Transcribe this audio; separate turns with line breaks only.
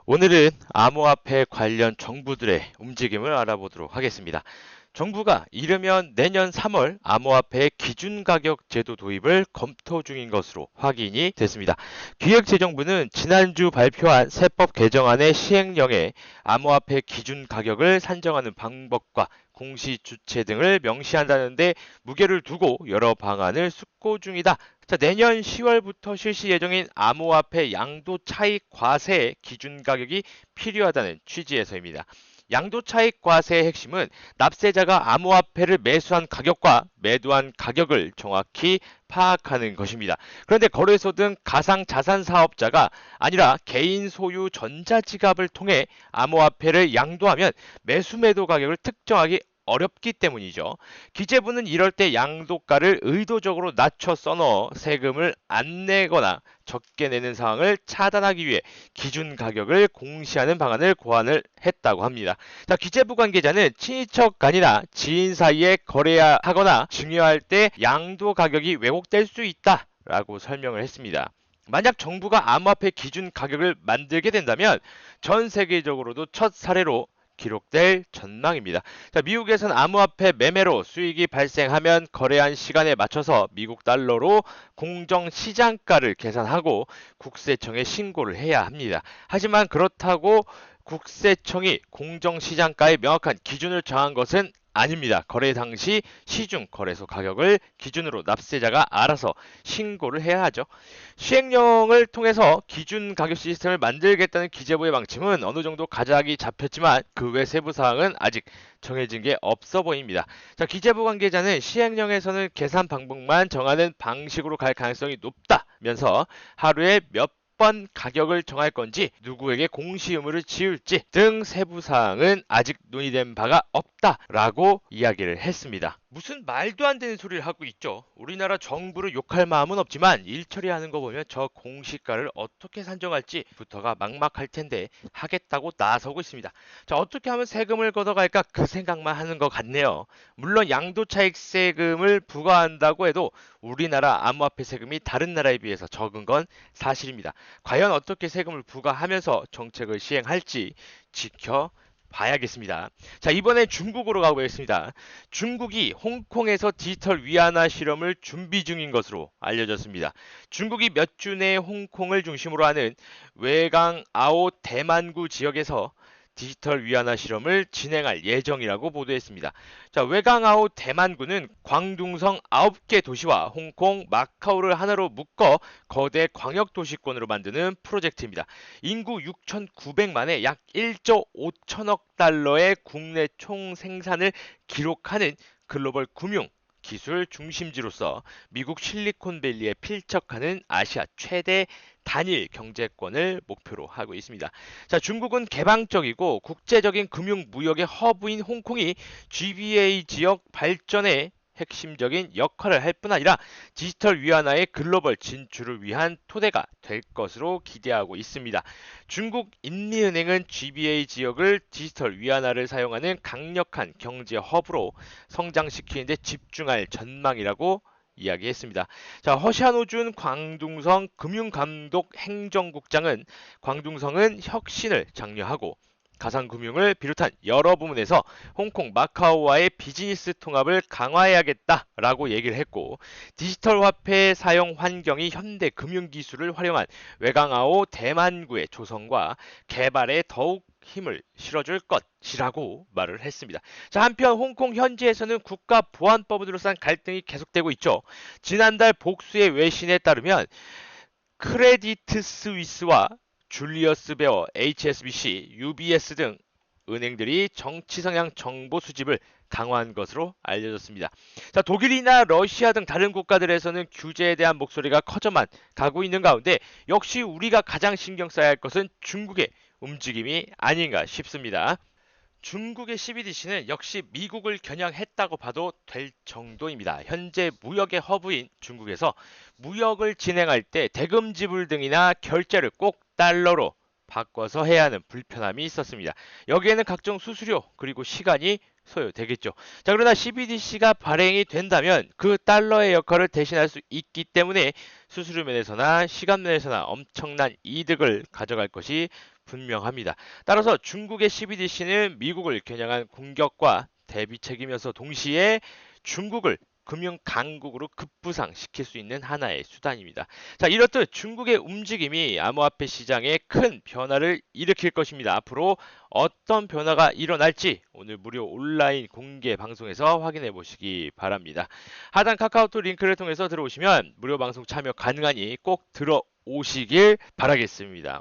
오늘은 암호화폐 관련 정부들의 움직임을 알아보도록 하겠습니다. 정부가 이르면 내년 3월 암호화폐 기준가격 제도 도입을 검토 중인 것으로 확인이 됐습니다. 기획재정부는 지난주 발표한 세법 개정안의 시행령에 암호화폐 기준 가격을 산정하는 방법과 공시 주체 등을 명시한다는데 무게를 두고 여러 방안을 숙고 중이다. 자, 내년 10월부터 실시 예정인 암호화폐 양도 차익 과세 기준 가격이 필요하다는 취지에서입니다. 양도 차익 과세의 핵심은 납세자가 암호화폐를 매수한 가격과 매도한 가격을 정확히 파악하는 것입니다. 그런데 거래소 등 가상 자산 사업자가 아니라 개인 소유 전자지갑을 통해 암호화폐를 양도하면 매수 매도 가격을 특정하기 어렵기 때문이죠. 기재부는 이럴 때 양도가를 의도적으로 낮춰 써넣어 세금을 안 내거나 적게 내는 상황을 차단하기 위해 기준 가격을 공시하는 방안을 고안을 했다고 합니다. 자, 기재부 관계자는 친인척 간이나 지인 사이에 거래해야 하거나 증여할 때 양도 가격이 왜곡될 수 있다라고 설명을 했습니다. 만약 정부가 암호화폐 기준 가격을 만들게 된다면 전 세계적으로도 첫 사례로 기록될 전망입니다. 자, 미국에선 암호화폐 매매로 수익이 발생하면 거래한 시간에 맞춰서 미국 달러로 공정 시장가를 계산하고 국세청에 신고를 해야 합니다. 하지만 그렇다고 국세청이 공정 시장가의 명확한 기준을 정한 것은 아닙니다. 거래 당시 시중 거래소 가격을 기준으로 납세자가 알아서 신고를 해야 하죠. 시행령을 통해서 기준 가격 시스템을 만들겠다는 기재부의 방침은 어느 정도 가작이 잡혔지만 그 외 세부 사항은 아직 정해진 게 없어 보입니다. 자, 기재부 관계자는 시행령에서는 계산 방법만 정하는 방식으로 갈 가능성이 높다면서 하루에 몇 번 가격을 정할 건지 누구에게 공시 의무를 지울지 등 세부 사항은 아직 논의된 바가 없다라고 이야기를 했습니다. 무슨 말도 안 되는 소리를 하고 있죠. 우리나라 정부를 욕할 마음은 없지만 일 처리하는 거 보면 저 공시가를 어떻게 산정할지부터가 막막할 텐데 하겠다고 나서고 있습니다. 자, 어떻게 하면 세금을 걷어갈까 그 생각만 하는 것 같네요. 물론 양도차익 세금을 부과한다고 해도 우리나라 암호화폐 세금이 다른 나라에 비해서 적은 건 사실입니다. 과연 어떻게 세금을 부과하면서 정책을 시행할지 지켜봐야겠습니다. 자, 이번에 중국으로 가보겠습니다. 중국이 홍콩에서 디지털 위안화 실험을 준비 중인 것으로 알려졌습니다. 중국이 몇 주 내에 홍콩을 중심으로 하는 외강아오 대만구 지역에서 디지털 위안화 실험을 진행할 예정이라고 보도했습니다. 자, 외강아오 대만구는 광둥성 9개 도시와 홍콩, 마카오를 하나로 묶어 거대 광역 도시권으로 만드는 프로젝트입니다. 인구 6,900만에 약 1조 5천억 달러의 국내 총 생산을 기록하는 글로벌 금융 기술 중심지로서 미국 실리콘밸리에 필적하는 아시아 최대 단일 경제권을 목표로 하고 있습니다. 자, 중국은 개방적이고 국제적인 금융 무역의 허브인 홍콩이 GBA 지역 발전에 핵심적인 역할을 할 뿐 아니라 디지털 위안화의 글로벌 진출을 위한 토대가 될 것으로 기대하고 있습니다. 중국 인민은행은 GBA 지역을 디지털 위안화를 사용하는 강력한 경제 허브로 성장시키는 데 집중할 전망이라고 이야기했습니다. 자, 허샤노준 광둥성 금융감독 행정국장은 광둥성은 혁신을 장려하고 가상금융을 비롯한 여러 부문에서 홍콩, 마카오와의 비즈니스 통합을 강화해야겠다라고 얘기를 했고 디지털 화폐 사용 환경이 현대 금융기술을 활용한 외강아오 대만구의 조성과 개발에 더욱 힘을 실어줄 것이라고 말을 했습니다. 자, 한편 홍콩 현지에서는 국가보안법을 둘러싼 갈등이 계속되고 있죠. 지난달 복수의 외신에 따르면 크레디트 스위스와 줄리어스 베어, HSBC, UBS 등 은행들이 정치 성향 정보 수집을 강화한 것으로 알려졌습니다. 자, 독일이나 러시아 등 다른 국가들에서는 규제에 대한 목소리가 커져만 가고 있는 가운데 역시 우리가 가장 신경 써야 할 것은 중국의 움직임이 아닌가 싶습니다. 중국의 CBDC는 역시 미국을 겨냥했다고 봐도 될 정도입니다. 현재 무역의 허브인 중국에서 무역을 진행할 때 대금 지불 등이나 결제를 꼭 달러로 바꿔서 해야 하는 불편함이 있었습니다. 여기에는 각종 수수료 그리고 시간이 소요되겠죠. 자, 그러나 CBDC가 발행이 된다면 그 달러의 역할을 대신할 수 있기 때문에 수수료 면에서나 시간 면에서나 엄청난 이득을 가져갈 것이 분명합니다. 따라서 중국의 CBDC는 미국을 겨냥한 공격과 대비책이면서 동시에 중국을 금융 강국으로 급부상시킬 수 있는 하나의 수단입니다. 자, 이렇듯 중국의 움직임이 암호화폐 시장에 큰 변화를 일으킬 것입니다. 앞으로 어떤 변화가 일어날지 오늘 무료 온라인 공개 방송에서 확인해 보시기 바랍니다. 하단 카카오톡 링크를 통해서 들어오시면 무료 방송 참여 가능하니 꼭 들어오시길 바라겠습니다.